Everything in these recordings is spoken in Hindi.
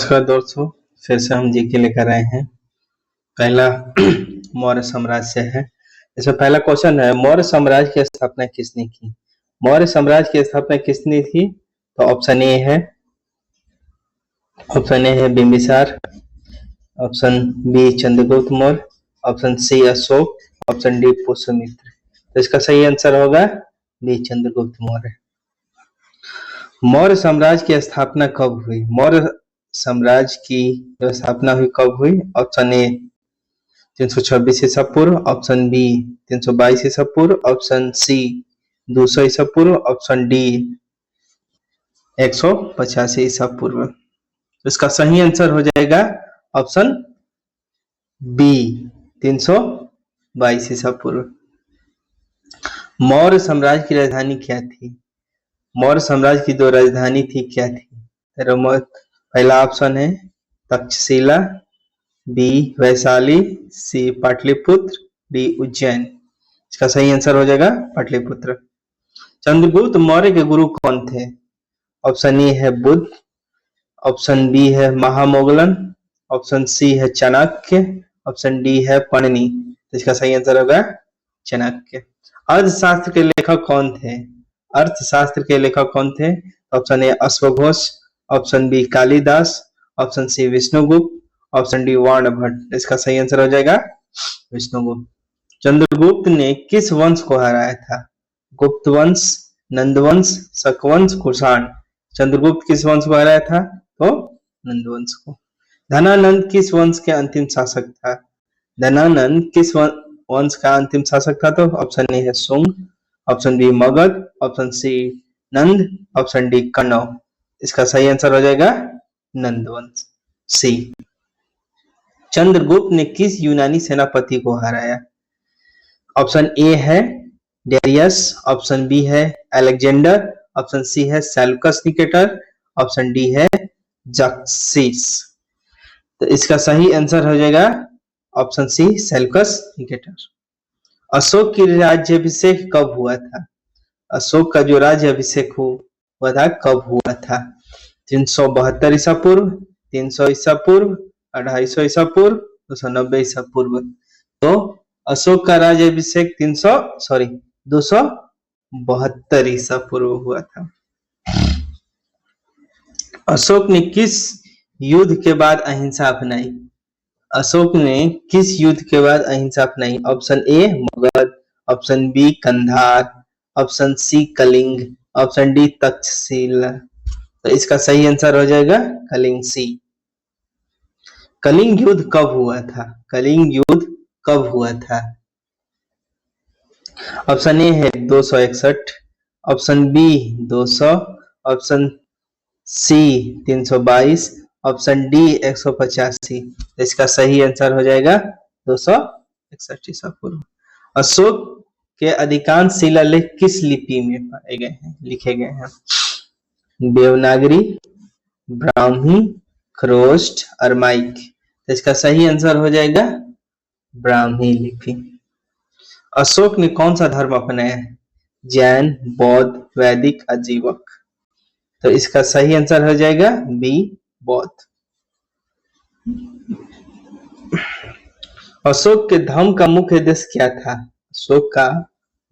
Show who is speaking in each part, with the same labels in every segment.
Speaker 1: नमस्कार दोस्तों, फिर से हम जीके लेकर आए हैं। पहला मौर्य साम्राज्य से है। इसमें पहला क्वेश्चन है, मौर्य साम्राज्य की स्थापना किसने की? मौर्य साम्राज्य की स्थापना किसने की? तो ऑप्शन ए है Bimbisara, option B Chandragupta Maurya, option C Ashoka, option D Pushyamitra. तो इसका सही आंसर होगा बी चंद्रगुप्त मौर्य। मौर्य साम्राज्य की स्थापना कब हुई? मौर्य साम्राज्य की स्थापना हुई कब हुई? ऑप्शन ए 326 ईसा पूर्व, ऑप्शन बी 322 ईसा पूर्व, ऑप्शन सी 200 ईसा पूर्व, ऑप्शन डी 185 ईसा पूर्व। इसका सही आंसर हो जाएगा ऑप्शन बी 322 ईसा पूर्व। मौर्य साम्राज्य की राजधानी क्या थी? मौर्य साम्राज्य की दो राजधानी थी, क्या थी? पहला ऑप्शन है तक्षशिला, बी वैशाली, सी पाटलिपुत्र, डी उज्जैन। इसका सही आंसर हो जाएगा पाटलिपुत्र। चंद्रगुप्त मौर्य के गुरु कौन थे? ऑप्शन ए है बुद्ध, ऑप्शन बी है महामोगलन, ऑप्शन सी है चाणक्य, ऑप्शन डी है पणनी। इसका सही आंसर होगा चाणक्य। अर्थशास्त्र के लेखक कौन थे? अर्थशास्त्र के लेखक कौन थे? ऑप्शन ए अश्वघोष, option B Kalidas, option C Vishnugupta, option D Varnabhatta. इसका सही आंसर हो जाएगा विष्णुगुप्त। चंद्रगुप्त ने किस वंश को हराया था? गुप्त वंश, नंदवंश, शकवंश, कुषाण। चंद्रगुप्त किस वंश को हराया था? तो नंदवंश को। धनानंद किस वंश के अंतिम शासक था? धनानंद किस वंश का अंतिम शासक था? तो ऑप्शन ए है Shunga, option B Magadh, option C Nand, option D Kanva. इसका सही आंसर हो जाएगा नंदवंश, सी। चंद्रगुप्त ने किस यूनानी सेनापति को हराया? ऑप्शन ए है डेरियस, ऑप्शन बी है अलेक्जेंडर, ऑप्शन सी है सेल्यूकस निकेटर, ऑप्शन डी है जक्सिस। तो इसका सही आंसर हो जाएगा option C Seleucus Nicator. Ashoka की राज्याभिषेक कब हुआ था? अशोक का जो राज्याभिषेक हुआ था कब हुआ था? 372 ईसा पूर्व, 300 ईसा पूर्व, 250 ईसा पूर्व, 290 ईसा पूर्व। तो अशोक का राज्याभिषेक 272 ईसा पूर्व हुआ था। अशोक ने किस युद्ध के बाद अहिंसा अपनाई? अशोक ने किस युद्ध के बाद अहिंसा अपनाई? Option A Magadha, option B Kandahar, option C Kalinga, option D Taxila. तो इसका सही आंसर हो जाएगा कलिंग, सी। कलिंग युद्ध कब हुआ था? कलिंग युद्ध कब हुआ था? ऑप्शन ए है 261, option B 200, option C 322, option D 185। इसका सही आंसर हो जाएगा 261 ईसा पूर्व। अशोक के अधिकांश शिलालेख किस लिपि में पाए गए हैं, लिखे गए हैं? देवनागरी, ब्राह्मी, खरोष्ट, अरमाइक। इसका सही आंसर हो जाएगा ब्राह्मी लिपि। अशोक ने कौन सा धर्म अपनाया? जैन, बौद्ध, वैदिक, अजीवक। तो इसका सही आंसर हो जाएगा बी बौद्ध। अशोक के धम्म का मुख्य उद्देश्य क्या था? अशोक का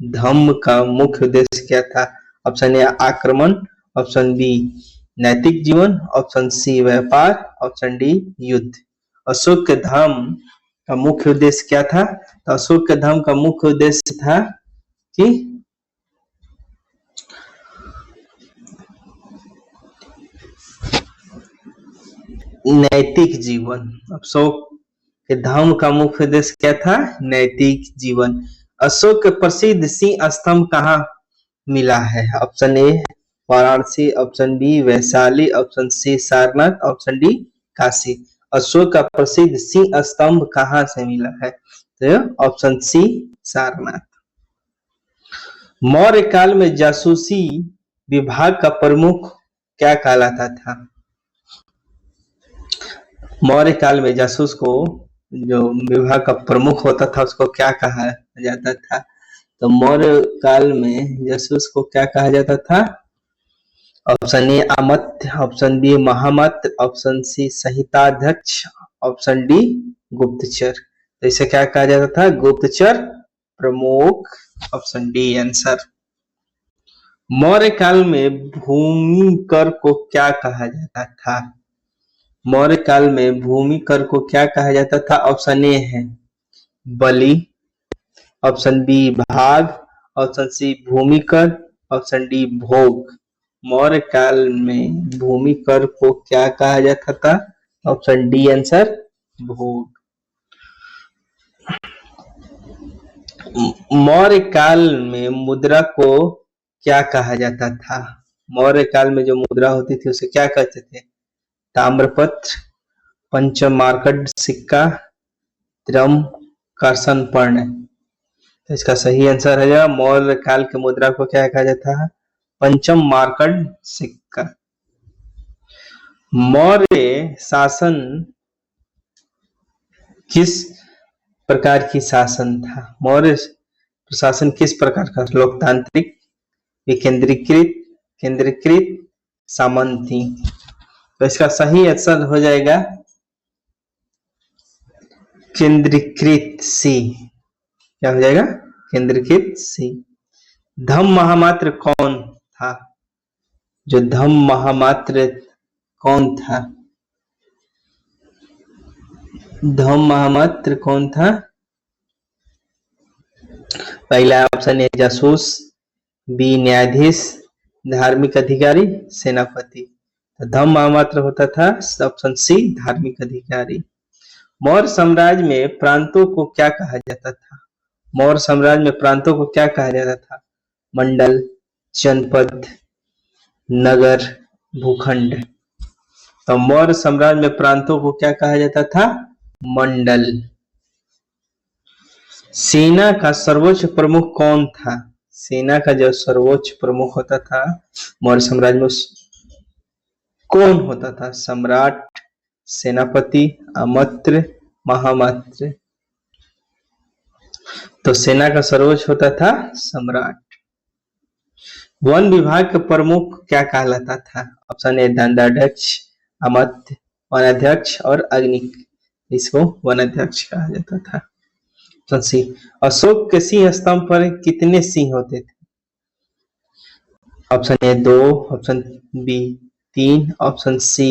Speaker 1: धम्म का मुख्य उद्देश्य क्या था? ऑप्शन ए आक्रमण, ऑप्शन बी नैतिक जीवन, ऑप्शन सी व्यापार, ऑप्शन डी युद्ध। अशोक के धम्म का मुख्य उद्देश्य क्या था? तो अशोक के धम्म का मुख्य उद्देश्य था कि नैतिक जीवन। अशोक के धम्म का मुख्य उद्देश्य क्या था? नैतिक जीवन। अशोक के प्रसिद्ध सिंह स्तंभ कहाँ मिला है? Option A Varanasi, option B Vaishali, option C Sarnath, option D Kashi. Ashoka का प्रसिद्ध सिंह स्तंभ कहाँ से मिला है? तो ऑप्शन सी सारनाथ। मौर्य काल में जासूसी विभाग का प्रमुख क्या कहलाता था? मौर्य काल में जासूस को जो विभाग का प्रमुख होता था उसको क्या कहा जाता था? तो मौर्य काल में जासूस को क्या कहा जाता था? ऑप्शन ए अमात्य, ऑप्शन बी महामत्र, ऑप्शन सी संहिताध्यक्ष, ऑप्शन डी गुप्तचर। तो इसे क्या कहा जाता था? गुप्तचर प्रमुख। Option D answer. मौर्य काल में भूमि कर को क्या कहा जाता था? मौर्य काल में भूमि कर को क्या कहा जाता था? ऑप्शन ए है बलि, ऑप्शन बी भाग, ऑप्शन सी भूमि कर, ऑप्शन डी भोग। मौर्य काल में भूमि कर को क्या कहा जाता था? ऑप्शन डी आंसर भोग। मौर्य काल में मुद्रा को क्या कहा जाता था? मौर्य काल में जो मुद्रा होती थी उसे क्या कहते थे? ताम्रपत्र, पंचमार्कड सिक्का, त्रम कर्षण पर्ण। तो इसका सही आंसर है मौर्य काल के मुद्रा को क्या कहा जाता है? पंचम मार्कड सिक्का। मौर्य शासन किस प्रकार की शासन था? मौर्य प्रशासन किस प्रकार का? लोकतांत्रिक, विकेंद्रीकृत, केंद्रीकृत, सामंती। तो इसका सही आंसर हो जाएगा केंद्रीकृत सी। क्या हो जाएगा? केंद्रीकृत सी। धम्म महामात्र कौन था? जो धम्म महामात्र कौन था? धम्म महामात्र कौन था? पहला ऑप्शन है जासूस, बी न्यायाधीश, धार्मिक अधिकारी, सेनापति। तो धम्म महामात्र होता था ऑप्शन सी धार्मिक अधिकारी। मौर्य साम्राज्य में प्रांतों को क्या कहा जाता था? मौर्य साम्राज्य में प्रांतों को क्या कहा जाता था? मंडल, जनपद, नगर, भूखंड। तो मौर्य साम्राज्य में प्रांतों को क्या कहा जाता था? मंडल। सेना का सर्वोच्च प्रमुख कौन था? सेना का जो सर्वोच्च प्रमुख होता था मौर्य साम्राज्य में कौन होता था? सम्राट, सेनापति, अमात्य, महामात्र। तो सेना का सर्वोच्च होता था सम्राट। वन विभाग का प्रमुख क्या कहलाता था? ऑप्शन ए दंडाध्यक्ष, अमात्य, वनाध्यक्ष और अग्निक। इसको वनाध्यक्ष कहा जाता था। Option C. अशोक के सिंह स्तंभ पर कितने सिंह होते थे? Option A 2, option B 3, option C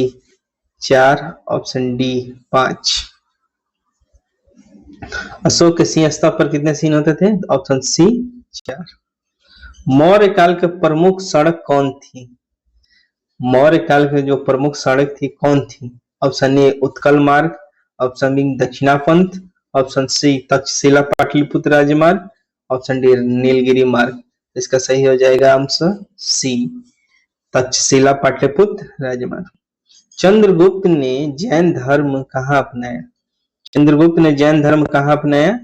Speaker 1: 4, option D 5। Ashoka के सिंह स्तंभ पर कितने सिंह होते थे? Option C 4। मौर्य काल के प्रमुख सड़क कौन थी? मौर्य काल के जो प्रमुख सड़क थी कौन थी? Option A Utkal Marg, option B Dakshinapath, option C Takshashila Pataliputra Rajmarg, option D Nilgiri मार्ग। इसका सही हो जाएगा आंसर सी तक्षशिला पाटलिपुत्र राजमार्ग। चंद्रगुप्त ने जैन धर्म कहाँ अपनाया? चंद्रगुप्त ने जैन धर्म कहाँ अपनाया?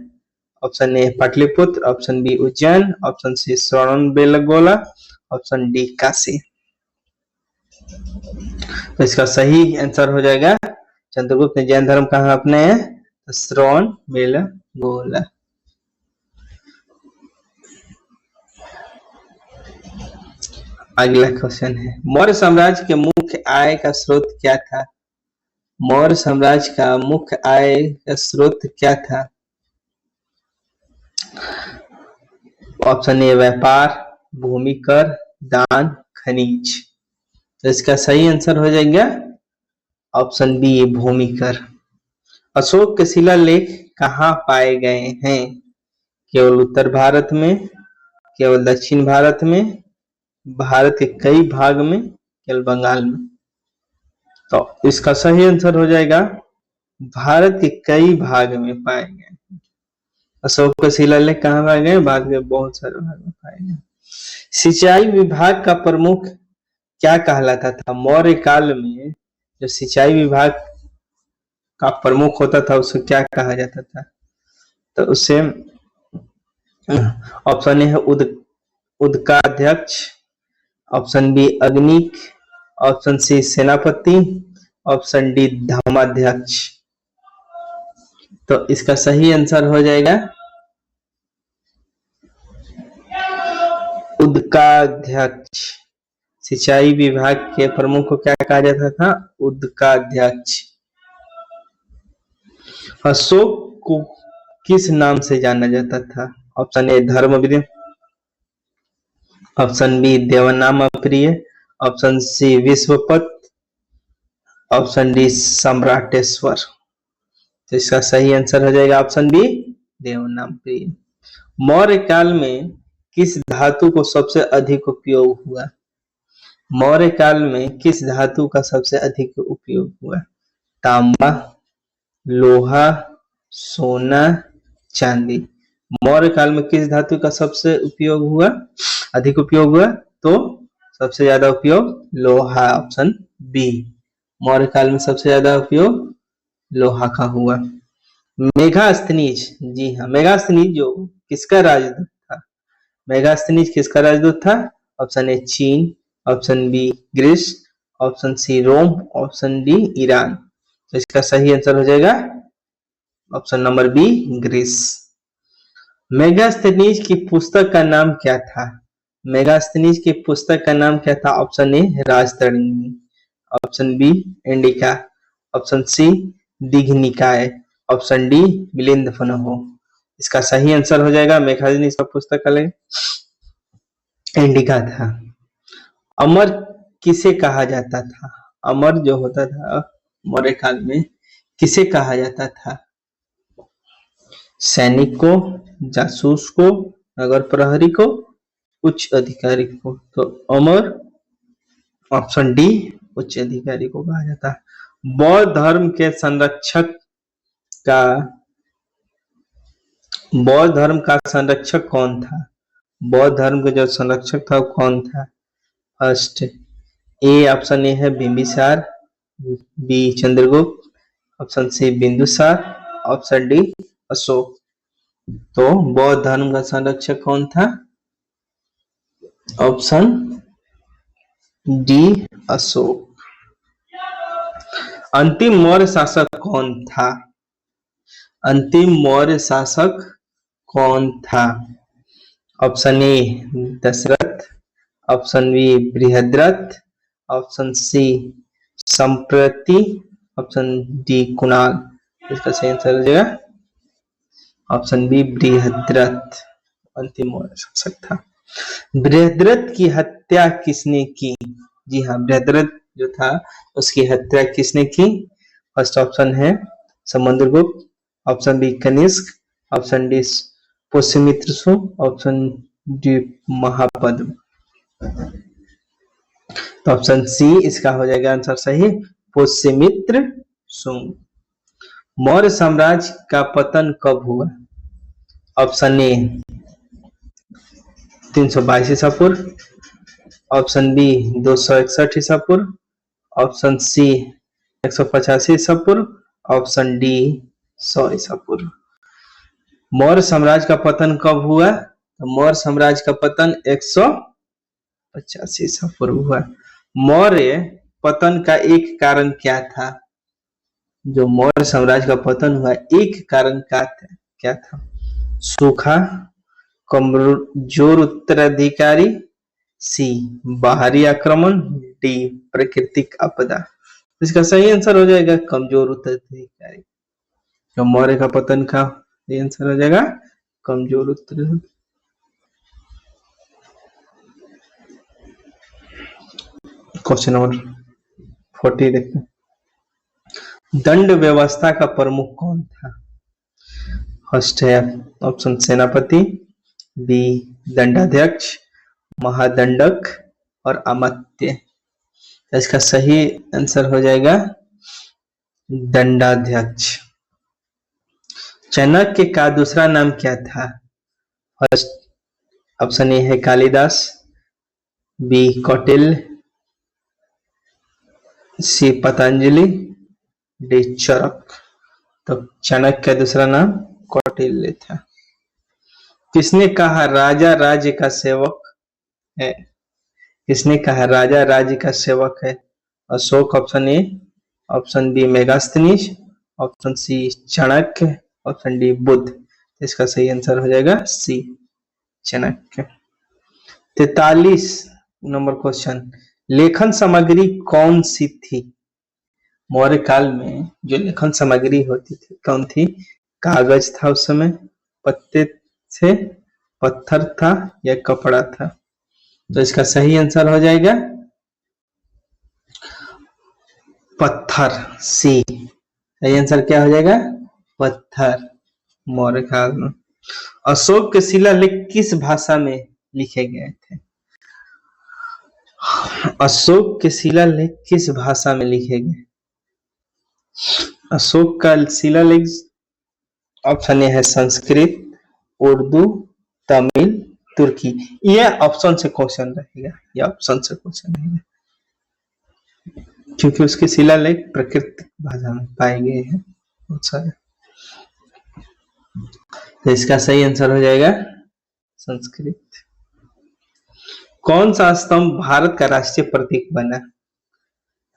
Speaker 1: Option A Pataliputra, option B Ujjain, option C Shravanabelagola, option D Kashi. तो इसका सही आंसर हो जाएगा चंद्रगुप्त ने जैन धर्म कहाँ अपनाया? तो श्रवणबेलगोला। अगला क्वेश्चन है मौर्य साम्राज्य के मुख्य आय का स्रोत क्या था? मौर्य साम्राज्य का मुख्य आय का स्रोत क्या था? ऑप्शन ए व्यापार, भूमि कर, दान, खनिज। तो इसका सही आंसर हो जाएगा ऑप्शन बी भूमि कर। अशोक के शिलालेख कहाँ पाए गए हैं? केवल उत्तर भारत में, केवल दक्षिण भारत में, भारत के कई भाग में, केवल बंगाल में। तो इसका सही आंसर हो जाएगा भारत के कई भाग में पाए गए। अशोक के शिलालेख कहाँ पाए गए? भारत के बहुत सारे भाग में पाए गए। सिंचाई विभाग का प्रमुख क्या कहलाता था? मौर्य काल में जो सिंचाई विभाग का प्रमुख होता था उसे क्या कहा जाता था? तो उसे ऑप्शन ए है उदकाध्यक्ष, ऑप्शन बी अग्निक, ऑप्शन सी सेनापति, ऑप्शन डी धर्माध्यक्ष। तो इसका सही आंसर हो जाएगा उदकाध्यक्ष। सिंचाई विभाग के प्रमुख को क्या कहा जाता था? उदकाध्यक्ष। अशोक को किस नाम से जाना जाता था? Option A Dharmaveer, option B Devanam Priya, option C Vishwapat, option D Samrateshwar. तो इसका सही आंसर हो जाएगा ऑप्शन बी देवनाम प्रिय। मौर्य काल में किस धातु को सबसे अधिक उपयोग हुआ? मौर्य काल में किस धातु का सबसे अधिक उपयोग हुआ? तांबा, लोहा, सोना, चांदी। मौर्य काल में किस धातु का सबसे उपयोग हुआ, अधिक उपयोग हुआ? तो सबसे ज्यादा उपयोग लोहा, ऑप्शन बी। मौर्य काल में सबसे ज्यादा उपयोग लोहा का हुआ। मेगास्थनीज, जी हाँ, मेगास्थनीज जो किसका राजदूत था? मेगास्थनीज किसका राजदूत था? ऑप्शन ए चीन, option B Greece, option C Rome, option D Iran. तो इसका सही आंसर हो जाएगा option number B Greece. Megasthenes की पुस्तक का नाम क्या था? मेगास्थनीज की पुस्तक का नाम क्या था? Option A Rajatarangini, option B Indica, option C Dighanikaya, option D Milind Panha. इसका सही आंसर हो जाएगा मेगास्थनीज का पुस्तकालय इंडिका था। अमर किसे कहा जाता था? अमर जो होता था मौर्य काल में किसे कहा जाता था? सैनिक को, जासूस को, नगर प्रहरी को, उच्च अधिकारी को। तो अमर ऑप्शन डी उच्च अधिकारी को कहा जाता है। बौद्ध धर्म के संरक्षक का बौद्ध धर्म का संरक्षक कौन था? बौद्ध धर्म का जो संरक्षक था वो कौन था? फर्स्ट ए, ऑप्शन ए है Bimbisara, B Chandragupta, option C Bindusara, option D Ashoka. तो बौद्ध धर्म का संरक्षक कौन था? Option D Ashoka. अंतिम मौर्य शासक कौन था? अंतिम मौर्य शासक कौन था? Option A Dasharatha, option B Brihadratha, option C Samprati, option D Kunal. इसका सही आंसर हो जाएगा ऑप्शन बी बृहद्रथ अंतिम मौर्य शासक था। बृहद्रथ की हत्या किसने की? जी हाँ, बृहद्रथ जो था उसकी हत्या किसने की? फर्स्ट ऑप्शन है Samudragupta, option B Kanishka, option D Pushyamitra Shunga, option D Mahapadma. तो ऑप्शन सी इसका हो जाएगा आंसर सही, पुष्यमित्र शुंग। मौर्य साम्राज्य का पतन कब हुआ? ऑप्शन ए 322 ईसा पूर्व, ऑप्शन बी 261 ईसा पूर्व, ऑप्शन सी 185 ईसा पूर्व, ऑप्शन डी 100 ईसा पूर्व। मौर्य साम्राज्य का पतन कब हुआ? तो मौर्य साम्राज्य का पतन 185 ईसा पूर्व हुआ। मौर्य पतन का एक कारण क्या था? जो मौर्य साम्राज्य का पतन हुआ एक कारण क्या था? सूखा, कमजोर उत्तराधिकारी, सी बाहरी आक्रमण, डी प्राकृतिक आपदा। इसका सही आंसर हो जाएगा कमजोर उत्तराधिकारी। तो मौर्य का पतन का सही आंसर हो जाएगा कमजोर उत्तराधिकारी। क्वेश्चन नंबर 40 देखते हैं। दंड व्यवस्था का प्रमुख कौन था? फर्स्ट है ऑप्शन सेनापति, बी दंडाध्यक्ष, महादंडक और अमात्य। इसका सही आंसर हो जाएगा दंडाध्यक्ष। चाणक्य का दूसरा नाम क्या था? फर्स्ट ऑप्शन ए है कालिदास, बी कौटिल्य, सी पतंजलि, डी चरक। तो चाणक्य का दूसरा नाम कौटिल्य था। किसने कहा राजा राज्य का सेवक है? किसने कहा राजा राज्य का सेवक है? Ashoka option A, option B Megasthenes, option C Chanakya, option D Buddha. इसका सही आंसर हो जाएगा सी चाणक्य। 43 नंबर क्वेश्चन, लेखन सामग्री कौन सी थी? मौर्य काल में जो लेखन सामग्री होती थी कौन थी? कागज था उस समय, पत्ते थे, पत्थर था या कपड़ा था? तो इसका सही आंसर हो जाएगा पत्थर, सी। सही आंसर क्या हो जाएगा? पत्थर। मौर्य काल में। अशोक के शिलालेख किस भाषा में लिखे गए थे? अशोक के शिलालेख किस भाषा में लिखे गए? अशोक का शिलालेख ऑप्शन ए है संस्कृत, उर्दू, तमिल, तुर्की। ये ऑप्शन से क्वेश्चन रहेगा, ये ऑप्शन से क्वेश्चन रहेगा क्योंकि उसके शिलालेख प्राकृतिक भाषा में पाए गए हैं बहुत सारे। तो इसका सही आंसर हो जाएगा संस्कृत। कौन सा स्तंभ भारत का राष्ट्रीय प्रतीक बना?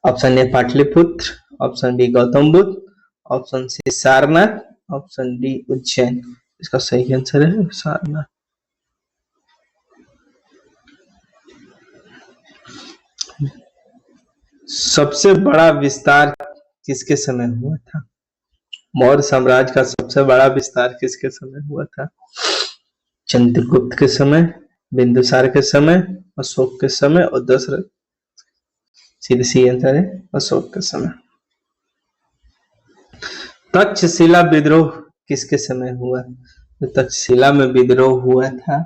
Speaker 1: Option A Pataliputra, option B Gautama Buddha, option C Sarnath, option D Ujjain. इसका सही आंसर है सारनाथ। सबसे बड़ा विस्तार किसके समय हुआ था? मौर्य साम्राज्य का सबसे बड़ा विस्तार किसके समय हुआ था? चंद्रगुप्त के समय, बिंदुसार के समय, अशोक के समय और दशरथ। सीधी आंसर है अशोक के समय। तक्षशिला विद्रोह किसके समय हुआ? तो तक्षशिला में विद्रोह हुआ था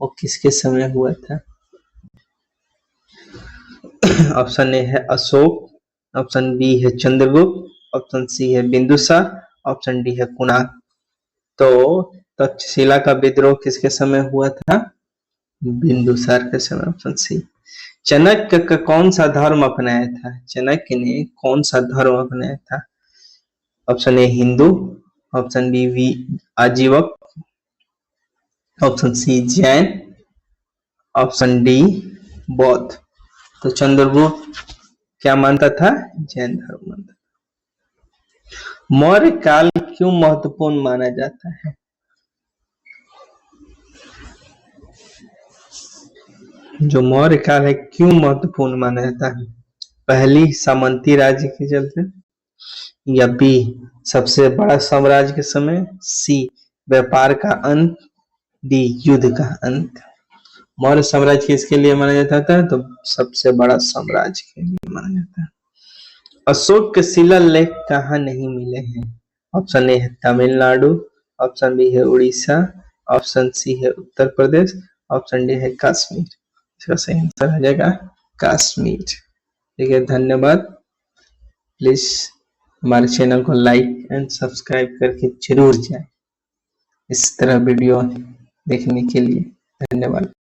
Speaker 1: वो किसके समय हुआ था? ऑप्शन ए है अशोक, ऑप्शन बी है चंद्रगुप्त, ऑप्शन सी है बिंदुसार, ऑप्शन डी है कुणाल। तो तक्षशिला का विद्रोह किसके समय हुआ था? बिंदुसार के समय, ऑप्शन सी। चाणक्य का कौन सा धर्म अपनाया था? चाणक्य ने कौन सा धर्म अपनाया था? Option A Hindu, option B Ajivika, option C Jain, option D Bauddha. तो चंद्रगुप्त क्या मानता था? जैन धर्म मानता था। मौर्य काल क्यों महत्वपूर्ण माना जाता है? जो मौर्य काल है क्यों महत्वपूर्ण माना जाता है? पहली सामंती राज्य के चलते, या बी सबसे बड़ा साम्राज्य के समय, सी व्यापार का अंत, डी युद्ध का अंत। मौर्य साम्राज्य किसके लिए माना जाता था? तो सबसे बड़ा साम्राज्य के लिए माना जाता है। अशोक के शिलालेख कहाँ नहीं मिले हैं? ऑप्शन ए है तमिलनाडु, ऑप्शन बी है उड़ीसा, ऑप्शन सी है उत्तर प्रदेश, ऑप्शन डी है कश्मीर। इसका सही आंसर हो जाएगा कश्मीर। ठीक है, धन्यवाद। प्लीज हमारे चैनल को लाइक एंड सब्सक्राइब करके जरूर जाएं इस तरह वीडियो देखने के लिए। धन्यवाद।